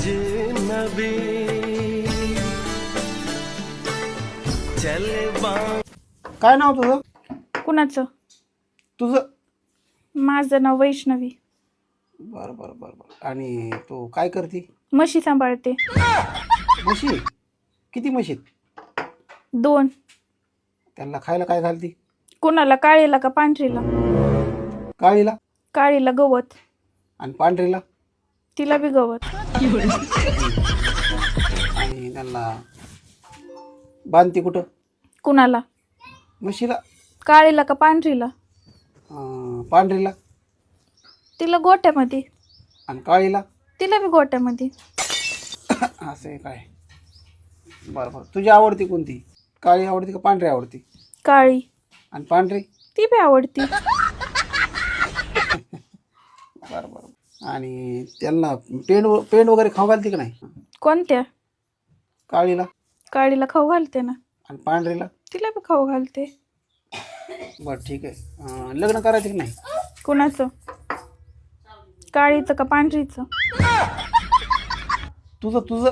अजनबी चले काय नाव तुझं? कुणाचं? तुझं? माझं नाव वैष्णवी. बरं बरं बरं बरं. आणि तू काय करते? म्हशी सांभाळते. म्हशी? किती म्हशी? 2. त्यांना खायला काय घालती? कुणाला? काळीला का पांढरीला? काळीला? काळीला गवत, आणि पांढरीला? तिला बी गवत. आणि त्यांना बांधती कुठं? कुणाला? म्हशीला? काळीला का पांढरीला? पांढरीला? तिला गोट्यामध्ये. आणि काळीला? तिला बी गोट्यामध्ये. असं आहे काय? बरं बरं. तुझी आवडती कोणती? काळी आवडती का पांढरी आवडती? काळी. आणि पांढरी? ती बी आवडती. बरं बरं. आणि त्यांना पेंड वगैरे खाऊ घालते का नाही? कोणत्या? काळीला? काळीला खाऊ घालते ना. आणि पांढरीला? तिला बी खाऊ घालते. बरं ठीक आहे. लग्न करायचं की नाही? कुणाचं? काळीचं का पांढरीचं? तुझं तुझं